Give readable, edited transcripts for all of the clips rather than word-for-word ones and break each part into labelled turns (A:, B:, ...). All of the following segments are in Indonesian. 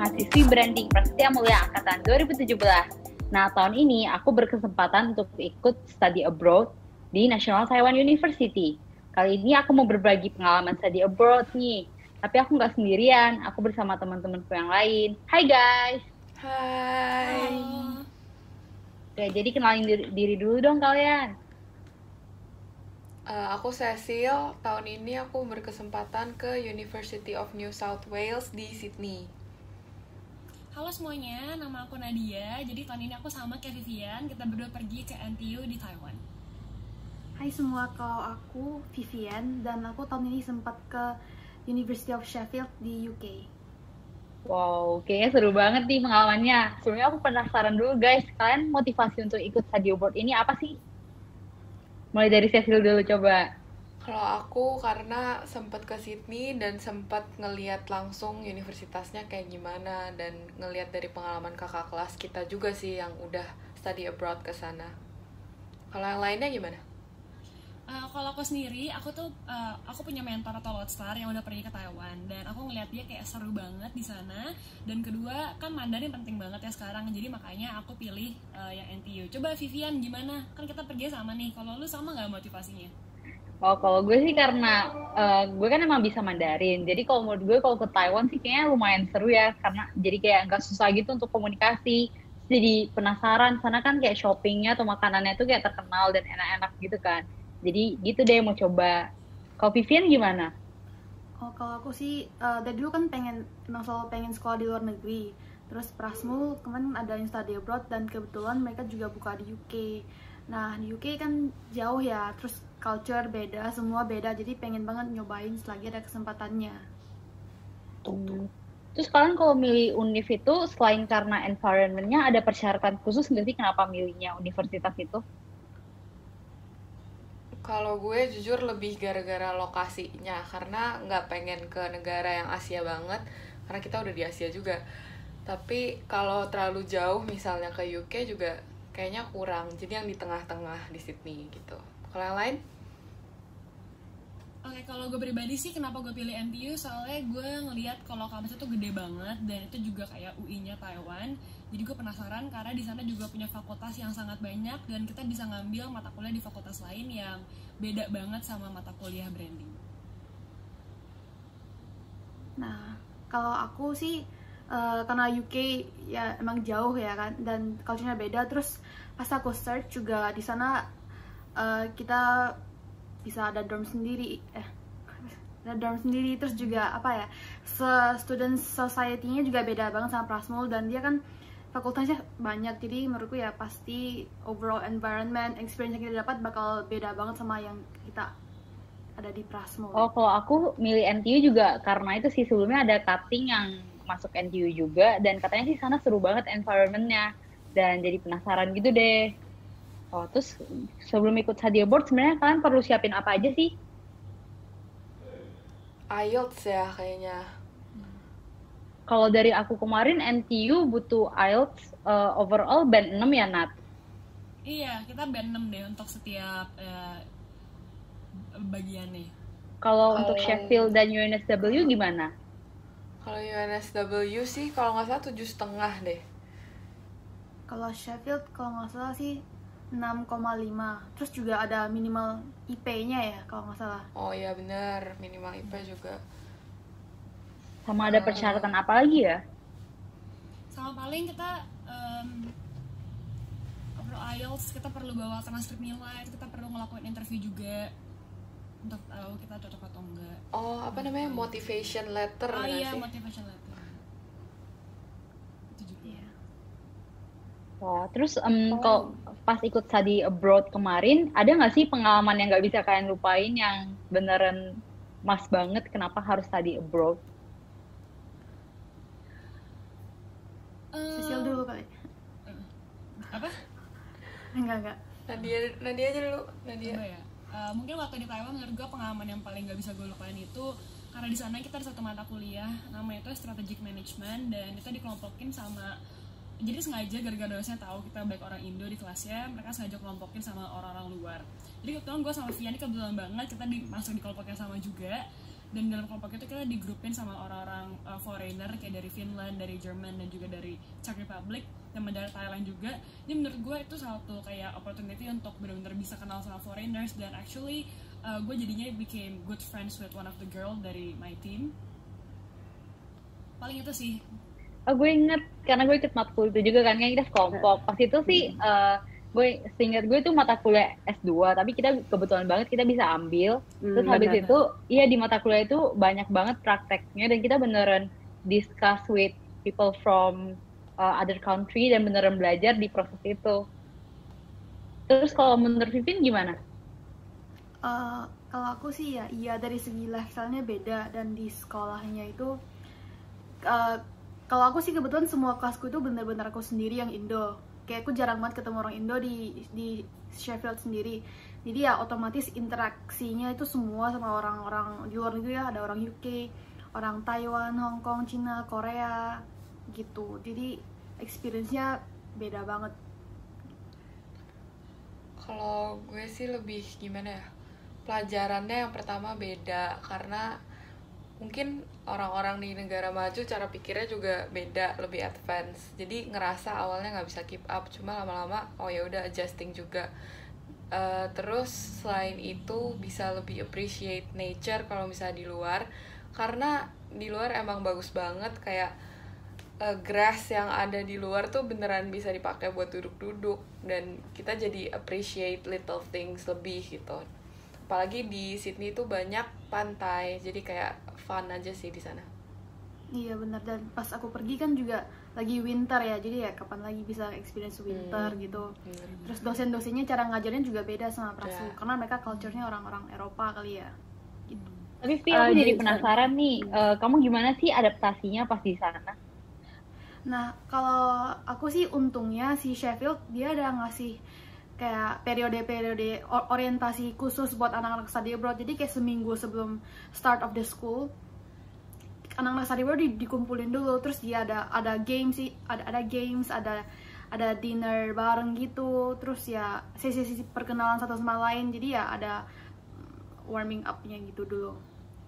A: mahasiswi branding Prasetya Mulia angkatan 2017. Nah, tahun ini aku berkesempatan untuk ikut study abroad di National Taiwan University. Kali ini aku mau berbagi pengalaman study abroad nih. Tapi aku nggak sendirian, aku bersama teman-temanku yang lain. Hai guys!
B: Hai.
C: Halo.
A: Oke, jadi kenalin diri dulu dong kalian.
B: Aku Cecil. Tahun ini aku berkesempatan ke University of New South Wales di Sydney.
C: Halo semuanya, nama aku Nadia. Jadi tahun ini aku sama kayak Vivian, kita berdua pergi ke NTU di Taiwan.
D: Hai semua, kalau aku Vivian dan aku tahun ini sempat ke University of Sheffield di UK.
A: Wow, kayaknya seru banget nih pengalamannya. Sebelumnya aku penasaran dulu guys, kalian motivasi untuk ikut study abroad ini apa sih? Mulai dari Cecil dulu coba.
B: Kalau aku karena sempat ke Sydney dan sempat ngeliat langsung universitasnya kayak gimana dan ngeliat dari pengalaman kakak kelas kita juga sih yang udah study abroad ke sana. Kalau yang lainnya gimana?
C: Kalau aku sendiri, aku punya mentor atau lodestar yang udah pergi ke Taiwan dan aku ngeliat dia kayak seru banget di sana. Dan kedua, kan Mandarin penting banget ya sekarang, jadi makanya aku pilih yang NTU. Coba Vivian gimana? Kan kita pergi sama nih. Kalau lu sama nggak motivasinya?
A: Oh, kalau gue sih karena gue kan emang bisa Mandarin. Jadi kalau menurut gue kalau ke Taiwan sih kayaknya lumayan seru ya. Karena jadi kayak nggak susah gitu untuk komunikasi. Jadi penasaran, sana kan kayak shoppingnya atau makanannya tuh kayak terkenal dan enak-enak gitu kan. Jadi gitu deh mau coba. Kalau Vivian gimana?
D: Oh, kalau aku sih dari dulu kan emang selalu pengen sekolah di luar negeri. Terus Prasmul kemarin ada yang study abroad dan kebetulan mereka juga buka di UK. Nah, di UK kan jauh ya, terus culture beda, semua beda. Jadi pengen banget nyobain selagi ada kesempatannya.
A: Terus kalian kalau milih univ itu selain karena environment-nya ada persyaratan khusus nggak sih kenapa milihnya universitas itu?
B: Kalau gue jujur lebih gara-gara lokasinya, karena nggak pengen ke negara yang Asia banget, karena kita udah di Asia juga. Tapi kalau terlalu jauh misalnya ke UK juga kayaknya kurang, jadi yang di tengah-tengah di Sydney gitu. Kalau yang lain?
C: Oke, kalau gue pribadi sih kenapa gue pilih NTU, soalnya gue ngelihat kalau kampusnya tuh gede banget dan itu juga kayak UI-nya Taiwan. Jadi gue penasaran karena di sana juga punya fakultas yang sangat banyak dan kita bisa ngambil mata kuliah di fakultas lain yang beda banget sama mata kuliah branding.
D: Nah, kalau aku sih karena UK ya emang jauh ya kan dan culture-nya beda. Terus pas aku search juga di sana kita bisa ada dorm sendiri, terus juga apa ya, student society-nya juga beda banget sama Prasmul dan dia kan fakultasnya banyak, jadi menurutku ya pasti overall environment experience yang kita dapat bakal beda banget sama yang kita ada di Prasmul.
A: Oh, kalau aku milih NTU juga karena itu sih sebelumnya ada cutting yang masuk NTU juga dan katanya sih sana seru banget environment-nya dan jadi penasaran gitu deh. Oh, terus sebelum ikut study abroad sebenarnya kalian perlu siapin apa aja sih?
B: IELTS ya kayaknya.
A: Kalau dari aku kemarin NTU butuh IELTS overall band 6 ya, Nat?
C: Iya, kita band 6 deh untuk setiap bagiannya.
A: Kalau untuk Sheffield dan UNSW gimana?
B: Kalau UNSW sih kalau nggak salah 7,5 deh.
D: Kalau Sheffield kalau nggak salah sih 6,5. Terus juga ada minimal IP-nya ya kalau nggak salah.
B: Oh iya bener, minimal IP juga.
A: Sama ada persyaratan apa lagi ya?
C: Sama paling kita perlu IELTS, kita perlu bawa transkrip nilai, kita perlu ngelakuin interview juga untuk tahu kita cocok atau enggak.
B: Oh, apa namanya? Motivation letter
C: Oh
B: nggak
C: iya,
B: sih?
C: motivation letter. Itu juga.
D: Iya.
A: Wah, terus kalau pas ikut study abroad kemarin, ada nggak sih pengalaman yang nggak bisa kalian lupain yang beneran mas banget kenapa harus study abroad?
D: Cecil dulu kali.
C: Apa?
D: Enggak.
B: Nadia aja dulu. Nadia.
C: Coba ya. Mungkin waktu di Taiwan menurut gue pengalaman yang paling gak bisa gue lupain itu karena di sana kita ada satu mata kuliah namanya itu strategic management dan kita dikelompokin sama, jadi sengaja gara-gara dosennya tahu kita baik orang Indo di kelasnya, mereka sengaja kelompokin sama orang-orang luar. Jadi kebetulan gue sama Vian ini kebetulan banget kita masuk dikelompokin sama juga dan dalam kelompok itu kita digrupin sama orang-orang foreigner kayak dari Finland, dari Jerman, dan juga dari Czech Republic dan dari Thailand juga. Jadi menurut gue itu satu kayak opportunity untuk benar-benar bisa kenal sama foreigners, dan actually gue jadinya became good friends with one of the girl dari my team. Paling itu sih.
A: Oh, gue inget karena gue ikut matkul itu juga kan kita sekelompok. Pas itu sih gue seingat gue itu mata kuliah S2, tapi kita kebetulan banget kita bisa ambil. Terus habis itu di mata kuliah itu banyak banget prakteknya, dan kita beneran discuss with people from other country dan beneran belajar di proses itu. Terus kalau menurut Vivin gimana?
D: Kalau aku sih iya dari segi lifestyle-nya beda, dan di sekolahnya itu kalau aku sih kebetulan semua kelasku itu benar-benar aku sendiri yang Indo. Kayak aku jarang banget ketemu orang Indo di Sheffield sendiri. Jadi ya otomatis interaksinya itu semua sama orang-orang di luar negeri ya. Ada orang UK, orang Taiwan, Hong Kong, Cina, Korea gitu. Jadi experience-nya beda banget.
B: Kalau gue sih lebih gimana ya, pelajarannya yang pertama beda, karena mungkin orang-orang di negara maju cara pikirnya juga beda, lebih advance. Jadi ngerasa awalnya nggak bisa keep up, cuma lama-lama oh ya udah adjusting juga. Terus selain itu bisa lebih appreciate nature kalau misalnya di luar, karena di luar emang bagus banget, kayak grass yang ada di luar tuh beneran bisa dipakai buat duduk-duduk, dan kita jadi appreciate little things lebih gitu. Apalagi di Sydney tuh banyak pantai, jadi kayak fun aja sih di sana.
D: Iya benar, dan pas aku pergi kan juga lagi winter ya, jadi ya kapan lagi bisa experience winter gitu. Terus dosen-dosennya cara ngajarnya juga beda sama Prasu, karena mereka culture-nya orang-orang Eropa kali ya. Gitu.
A: Tapi Vi, aku jadi penasaran nih, kamu gimana sih adaptasinya pas di sana?
D: Nah, kalau aku sih untungnya si Sheffield dia ada ngasih kayak periode-periode orientasi khusus buat anak-anak study abroad. Jadi kayak seminggu sebelum start of the school, anak-anak study abroad dikumpulin dulu, terus dia ada games sih, ada games, ada dinner bareng gitu, terus ya sesi-sesi perkenalan satu sama lain. Jadi ya ada warming up-nya gitu dulu.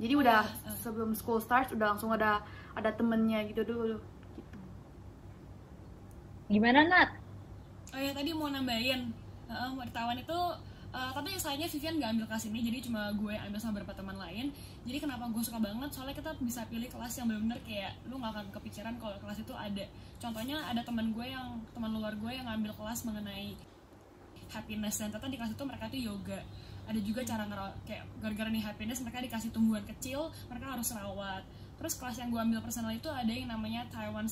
D: Jadi udah sebelum school start udah langsung ada temennya gitu dulu. Gitu.
A: Gimana Nat?
C: Oh ya, tadi mau nambahin wartawan itu tapi sayangnya Vivian nggak ambil kelas ini, jadi cuma gue ambil sama beberapa teman lain. Jadi kenapa gue suka banget, soalnya kita bisa pilih kelas yang benar-benar kayak lu nggak akan kepikiran kalau kelas itu ada. Contohnya ada teman luar gue yang ngambil kelas mengenai happiness, dan ternyata di kelas itu mereka tuh yoga. Ada juga cara kayak gara-gara nih happiness mereka dikasih tumbuhan kecil, mereka harus rawat. Terus kelas yang gue ambil personal itu ada yang namanya Taiwan,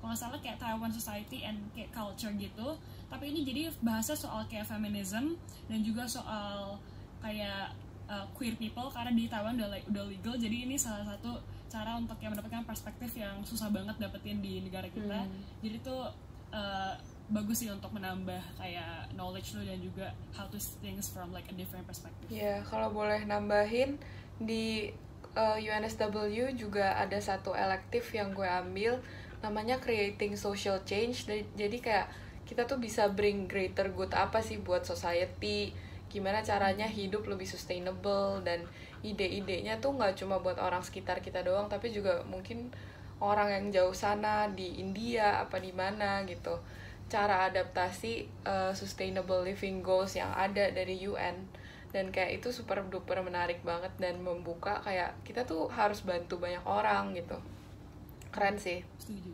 C: kalau nggak salah kayak Taiwan Society and kayak Culture gitu. Tapi ini jadi bahasa soal kayak feminism dan juga soal kayak queer people, karena di Taiwan udah legal. Jadi ini salah satu cara untuk yang mendapatkan perspektif yang susah banget dapetin di negara kita. Jadi tuh bagus sih untuk menambah kayak knowledge lu dan juga how to see things from like a different perspective.
B: Ya, kalau boleh nambahin, di UNSW juga ada satu elektif yang gue ambil, namanya Creating Social Change. Jadi kayak kita tuh bisa bring greater good apa sih buat society, gimana caranya hidup lebih sustainable, dan ide-idenya tuh nggak cuma buat orang sekitar kita doang, tapi juga mungkin orang yang jauh sana di India apa di mana gitu, cara adaptasi sustainable living goals yang ada dari UN. Dan kayak itu super duper menarik banget dan membuka kayak kita tuh harus bantu banyak orang gitu. Keren sih.
C: Setuju.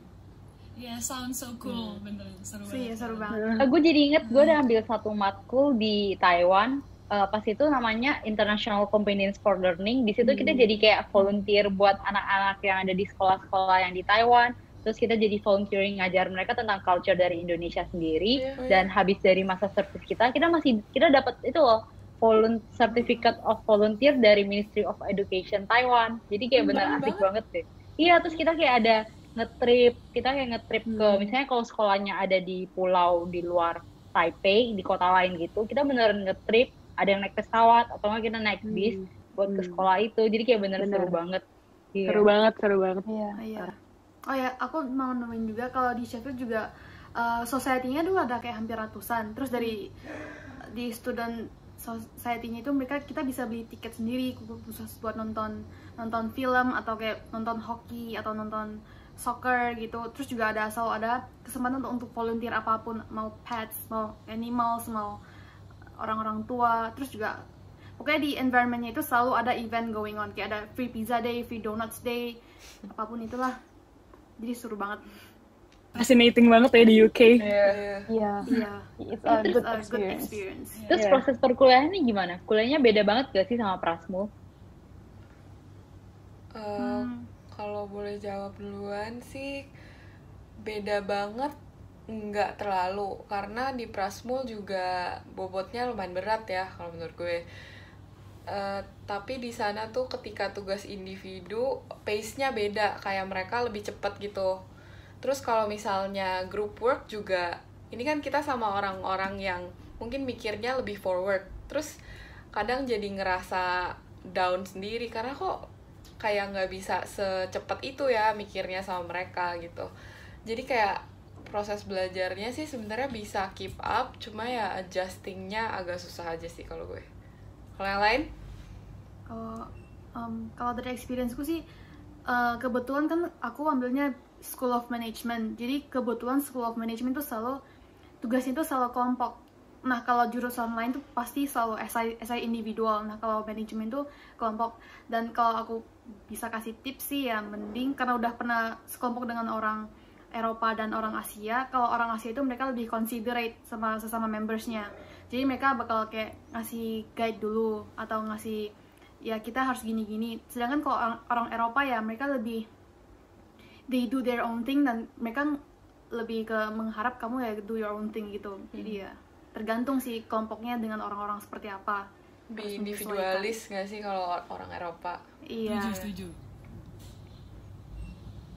C: Ya, sounds so cool, bener, seru banget.
D: Iya, seru banget.
A: Gue jadi inget gue udah ambil satu matkul di Taiwan, pas itu namanya International Companions for Learning. Di situ kita jadi kayak volunteer buat anak-anak yang ada di sekolah-sekolah yang di Taiwan. Terus kita jadi volunteering ngajar mereka tentang culture dari Indonesia sendiri. Dan habis dari masa service kita dapat itu loh, Certificate of Volunteer dari Ministry of Education Taiwan. Jadi kayak bener asik banget deh. Iya, terus kita kayak ada nge-trip ke, misalnya kalau sekolahnya ada di pulau di luar Taipei, di kota lain gitu, kita beneran nge-trip, ada yang naik pesawat, atau nggak kita naik bis buat ke sekolah itu. Jadi kayak bener seru banget.
E: Seru banget.
D: Iya. Oh ya, aku mau nemuin juga kalau di Sheffield juga society-nya dulu ada kayak hampir ratusan. Terus di student society-nya itu kita bisa beli tiket sendiri khusus buat nonton film atau kayak nonton hoki atau nonton soccer gitu. Terus juga selalu ada kesempatan untuk volunteer apapun, mau pets, mau animals, mau orang-orang tua. Terus juga pokoknya di environment-nya itu selalu ada event going on, kayak ada free pizza day, free donuts day, apapun itulah. Jadi seru banget.
E: Fascinating banget ya di UK.
A: Iya.
E: It's a good
D: Good
E: experience.
D: experience.
A: Terus proses perkuliahannya gimana? Kuliahnya beda banget gak sih sama Prasmul?
B: Kalau boleh jawab duluan sih beda banget, nggak terlalu, karena di Prasmul juga bobotnya lumayan berat ya kalau menurut gue. Tapi di sana tuh ketika tugas individu pace-nya beda, kayak mereka lebih cepat gitu. Terus kalau misalnya group work juga, ini kan kita sama orang-orang yang mungkin mikirnya lebih forward, terus kadang jadi ngerasa down sendiri karena kok kayak nggak bisa secepat itu ya mikirnya sama mereka gitu. Jadi kayak proses belajarnya sih sebenarnya bisa keep up, cuma ya adjustingnya agak susah aja sih kalau gue. Kalau yang lain?
D: Kalau dari experience-ku sih, kebetulan kan aku ambilnya School of Management. Jadi kebetulan School of Management tuh selalu tugasnya tuh selalu kelompok. Nah kalau jurusan lain tuh pasti selalu esai individual. Nah kalau manajemen tuh kelompok. Dan kalau aku bisa kasih tips sih ya, mending karena udah pernah sekelompok dengan orang Eropa dan orang Asia. Kalau orang Asia itu mereka lebih considerate sama sesama membersnya. Jadi mereka bakal kayak ngasih guide dulu atau ngasih ya kita harus gini-gini. Sedangkan kalau orang Eropa ya mereka lebih they do their own thing, dan mereka lebih ke mengharap kamu ya do your own thing gitu. Jadi ya tergantung sih kelompoknya dengan orang-orang seperti apa.
B: Lebih individualis nggak sih kalau orang Eropa?
D: Iya.
C: Setuju.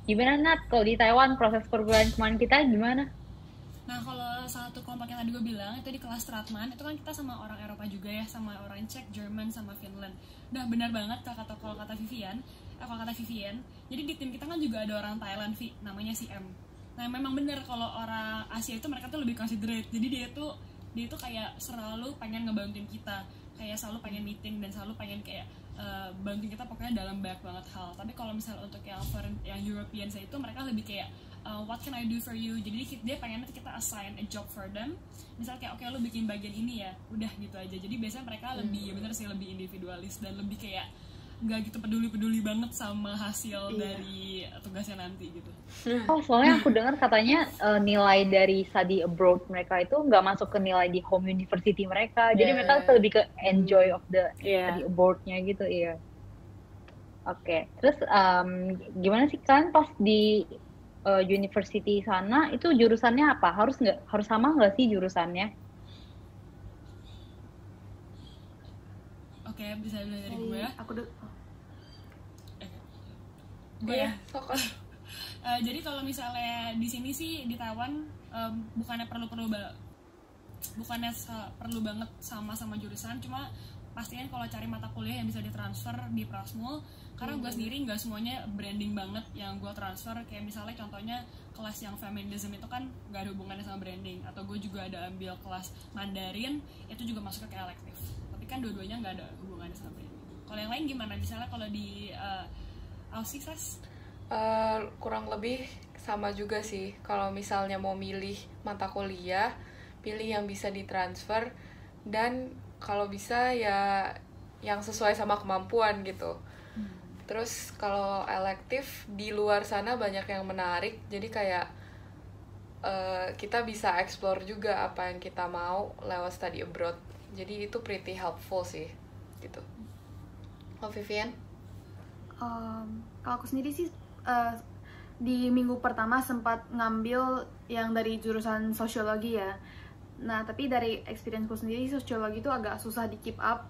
A: Gimana Nat? Kalau di Taiwan proses perkuliahan kemarin kita gimana?
C: Nah kalau satu kelompok yang tadi gue bilang itu di kelas Stratman, itu kan kita sama orang Eropa juga ya, sama orang Czech, Jerman, sama Finland. Nah benar banget kalau kata Vivian, jadi di tim kita kan juga ada orang Thailand, namanya si M. Nah memang benar kalau orang Asia itu mereka tuh lebih considerate, jadi dia tuh kayak selalu pengen ngebantuin kita, kayak selalu pengen meeting dan selalu pengen kayak bantuin kita pokoknya dalam banyak banget hal. Tapi kalau misalnya untuk yang European itu mereka lebih kayak what can I do for you, jadi dia pengen kita assign a job for them, misalnya kayak oke, lu bikin bagian ini ya, udah gitu aja. Jadi biasanya mereka lebih bener sih lebih individualis dan lebih kayak nggak gitu peduli banget sama hasil dari tugasnya nanti gitu.
A: Oh, soalnya aku dengar katanya nilai dari study abroad mereka itu nggak masuk ke nilai di home university mereka. Jadi mereka lebih ke enjoy of the study abroad-nya gitu, iya. Oke. Terus gimana sih kan pas di university sana itu jurusannya apa? Harus sama nggak sih jurusannya?
C: Oke, bisa bilang dari gue ya. Jadi kalau misalnya di sini sih di Taiwan bukannya perlu banget sama jurusan, cuma pastikan kalau cari mata kuliah yang bisa ditransfer di Prasmul, karena gue sendiri nggak semuanya branding banget yang gue transfer. Kayak misalnya contohnya kelas yang feminism itu kan nggak ada hubungannya sama branding, atau gue juga ada ambil kelas Mandarin, itu juga masuk ke elektif, tapi kan dua-duanya nggak ada hubungannya sama branding. Kalau yang lain gimana? Misalnya kalau di Aussie,
B: kurang lebih sama juga sih. Kalau misalnya mau milih mata kuliah, pilih yang bisa ditransfer, dan kalau bisa ya yang sesuai sama kemampuan gitu. Terus kalau elektif di luar sana banyak yang menarik, jadi kayak kita bisa explore juga apa yang kita mau lewat study abroad. Jadi itu pretty helpful sih gitu. Oh, Vivian?
D: Kalau aku sendiri sih di minggu pertama sempat ngambil yang dari jurusan sosiologi ya. Nah tapi dari experienceku sendiri sosiologi itu agak susah di keep up.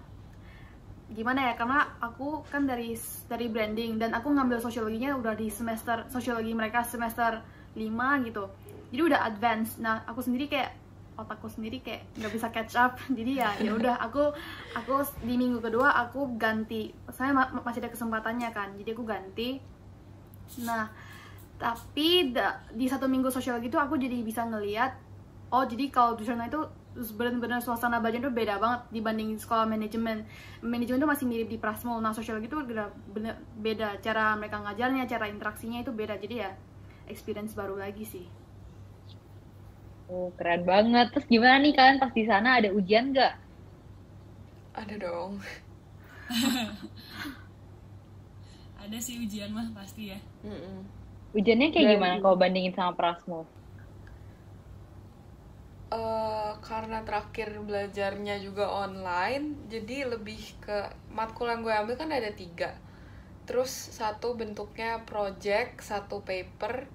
D: Gimana ya, karena aku kan dari branding, dan aku ngambil sosiologinya udah di semester sosiologi mereka semester 5 gitu. Jadi udah advance. Nah aku sendiri kayak otakku sendiri kayak nggak bisa catch up. Jadi ya udah aku di minggu kedua aku ganti. Saya masih ada kesempatannya kan, jadi aku ganti. Nah tapi di 1 minggu sosiologi itu aku jadi bisa ngeliat, oh jadi kalau di sana itu Terus benar-benar suasana belajar tuh beda banget dibanding sekolah manajemen. Manajemen tuh masih mirip di Prasmul. Nah, sosiologi tuh bener beda. Cara mereka ngajarnya, cara interaksinya itu beda. Jadi ya experience baru lagi sih.
A: Oh, keren banget. Terus gimana nih kalian pas di sana ada ujian nggak?
B: Ada dong.
C: Ada sih ujian mah pasti ya.
B: Mm-mm.
A: Ujiannya kayak
E: Dan-
A: gimana kalau bandingin sama Prasmul?
B: Karena terakhir belajarnya juga online, jadi lebih ke matkul yang gue ambil kan ada 3. Terus satu bentuknya project, satu paper,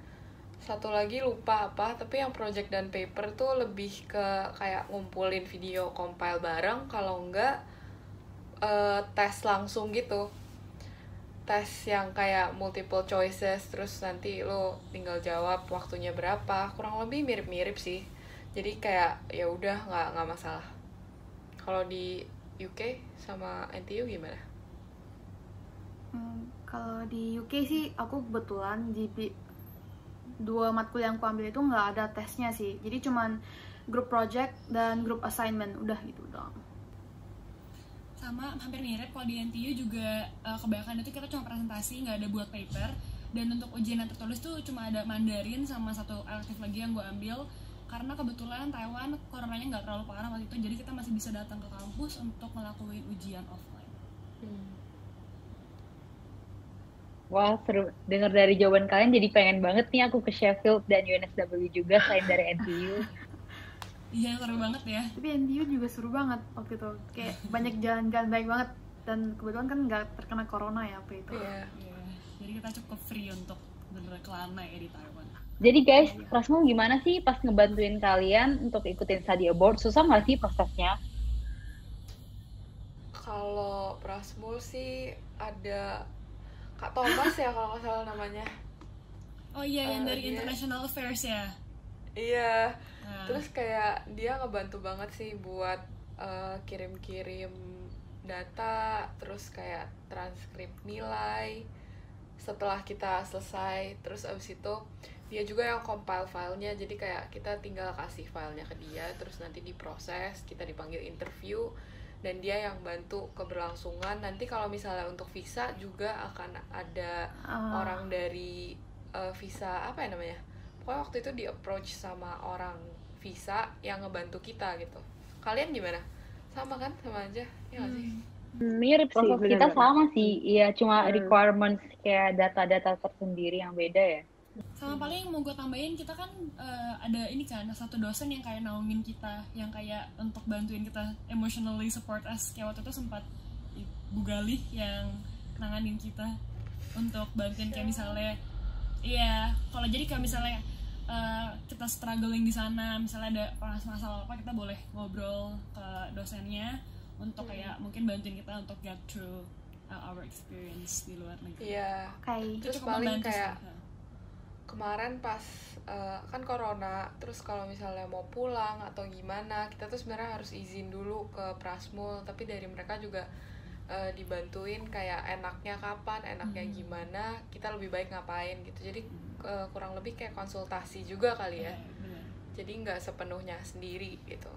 B: satu lagi lupa apa, tapi yang project dan paper tuh lebih ke kayak ngumpulin video compile bareng, kalau enggak tes langsung gitu. Tes yang kayak multiple choices, terus nanti lo tinggal jawab waktunya berapa, kurang lebih mirip-mirip sih. Jadi kayak ya udah nggak masalah. Kalau di UK sama NTU gimana?
D: Kalau di UK sih aku kebetulan di 2 matkul yang aku ambil itu nggak ada tesnya sih. Jadi cuman group project dan group assignment, udah gitu doang.
C: Sama hampir mirip kalau di NTU juga kebanyakan itu kita cuma presentasi, nggak ada buat paper. Dan untuk ujian yang tertulis tuh cuma ada Mandarin sama satu elektif lagi yang gue ambil. Karena kebetulan Taiwan coronanya nggak terlalu parah waktu itu, jadi kita masih bisa datang ke kampus untuk ngelakuin ujian offline.
A: Wah, seru. Dengar dari jawaban kalian jadi pengen banget nih aku ke Sheffield dan UNSW juga selain dari NTU.
C: Iya, seru banget ya.
D: Tapi NTU juga seru banget waktu itu. Kayak banyak jalan-jalan baik banget. Dan kebetulan kan nggak terkena corona ya waktu itu.
B: Iya.
C: Iya, jadi kita cukup free untuk bener-bener kelana ya di Taiwan.
A: Jadi guys, Prasmul gimana sih pas ngebantuin kalian untuk ikutin study abroad? Susah nggak sih prosesnya?
B: Kalau Prasmul sih ada Kak Thomas ya kalau nggak salah namanya.
C: Oh iya, yang dari
B: dia-
C: International Affairs ya.
B: Iya.
C: Nah,
B: Terus kayak dia ngebantu banget sih buat kirim-kirim data, terus kayak transkrip nilai setelah kita selesai. Terus abis itu dia juga yang compile filenya, jadi kayak kita tinggal kasih filenya ke dia, terus nanti diproses, kita dipanggil interview, dan dia yang bantu keberlangsungan. Nanti kalau misalnya untuk visa juga akan ada orang dari visa apa ya namanya, pokoknya waktu itu di approach sama orang visa yang ngebantu kita gitu. Kalian gimana? Sama kan? Sama aja ya nggak sih?
E: Mirip sih,
A: Proses kita
E: benar-benar.
A: sama sih, iya cuma
E: Hmm.
A: requirements kayak data-data tersendiri yang beda ya.
C: sama paling mau gue tambahin, kita kan ada ini kan, satu dosen yang kayak naungin kita, yang kayak untuk bantuin kita emotionally support us. Kayak waktu itu sempat Bu Galih yang nanganin kita untuk bantuin kayak misalnya, iya, kalau jadi kayak misalnya kita struggling di sana, misalnya ada masalah apa, kita boleh ngobrol ke dosennya untuk kayak mungkin bantuin kita untuk get through our experience di luar negeri.
B: Iya.
D: Kayak
C: Itu
B: Terus
C: cukup
B: paling
C: membantu
B: kayak
C: sih.
B: kemarin pas kan corona, terus kalau misalnya mau pulang atau gimana, kita tuh sebenarnya harus izin dulu ke Prasmul, tapi dari mereka juga dibantuin kayak enaknya kapan, enaknya gimana, kita lebih baik ngapain gitu. Jadi kurang lebih kayak konsultasi juga kali ya.
C: Iya, benar.
B: Jadi nggak sepenuhnya sendiri gitu.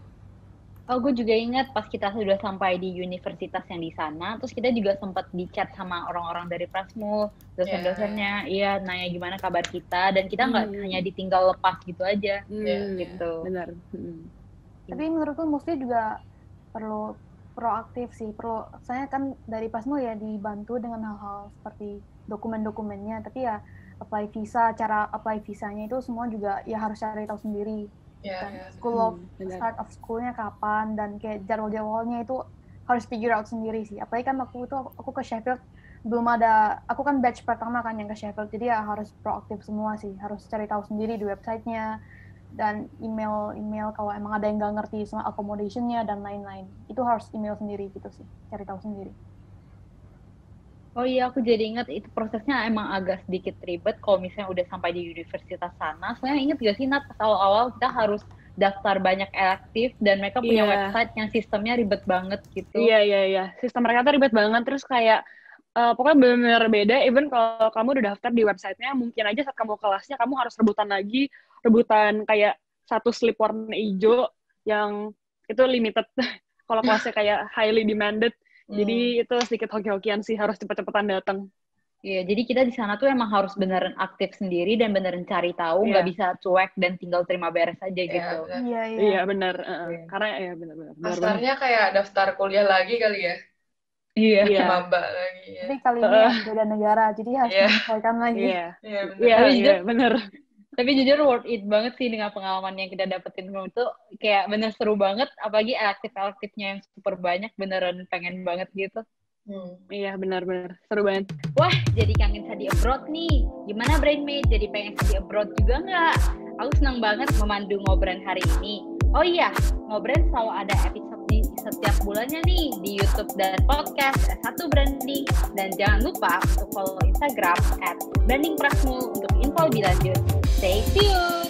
A: Oh, gue juga ingat pas kita sudah sampai di universitas yang di sana, terus kita juga sempat di-chat sama orang-orang dari Prasmul, dosen-dosennya, iya nanya gimana kabar kita, dan kita nggak hanya ditinggal lepas gitu aja, gitu.
E: Benar.
D: tapi menurutku mostly juga perlu proaktif sih. Saya kan dari Prasmul ya dibantu dengan hal-hal seperti dokumen-dokumennya, tapi ya apply visa, cara apply visanya itu semua juga ya harus cari tahu sendiri. Dan
E: Benar.
D: start of school-nya kapan, dan kayak jadwal-jadwalnya itu harus figure out sendiri sih. Apalagi kan aku ke Sheffield belum ada, aku kan batch pertama kan yang ke Sheffield, jadi ya harus proaktif semua sih, harus cari tahu sendiri di websitenya dan email kalau emang ada yang nggak ngerti sama accommodation-nya dan lain-lain, itu harus email sendiri gitu sih, cari tahu sendiri.
A: Oh iya, aku jadi ingat itu prosesnya emang agak sedikit ribet kalau misalnya udah sampai di universitas sana. Soalnya inget gak sih, Nat, pas awal-awal kita harus daftar banyak elektif dan mereka punya
E: Iya.
A: website yang sistemnya ribet banget gitu.
E: Iya. Sistem mereka tuh ribet banget, terus kayak pokoknya benar-benar beda. Even kalau kamu udah daftar di websitenya, mungkin aja saat kamu kelasnya kamu harus rebutan kayak satu slip warna hijau yang itu limited. Kalau kelasnya kayak highly demanded, jadi itu sedikit hoki-hokian sih, harus cepet-cepetan datang.
A: Iya, jadi kita di sana tuh emang harus beneran aktif sendiri dan beneran cari tahu, nggak bisa cuek dan tinggal terima beres aja gitu.
E: Iya benar. Karena ya benar-benar.
B: Kasarnya kayak daftar kuliah lagi kali ya.
A: Iya.
B: Maba lagi. Ya.
F: Tapi kali ini beda negara, jadi harus menyesuaikan lagi.
E: Iya benar.
A: Tapi jujur worth it banget sih dengan pengalaman yang kita dapetin itu, kayak bener seru banget, apalagi aktif-aktifnya yang super banyak, beneran pengen banget gitu.
E: Iya benar-benar seru banget.
A: Wah, jadi kangen study abroad nih. Gimana Brainmate? Jadi pengen study abroad juga nggak? Aku senang banget memandu Ngobren hari ini. Oh iya, Ngobren selalu ada episode di setiap bulannya nih di YouTube dan podcast S1 Branding. Dan jangan lupa untuk follow Instagram @brandingprasmul untuk info lebih lanjut. Stay tuned!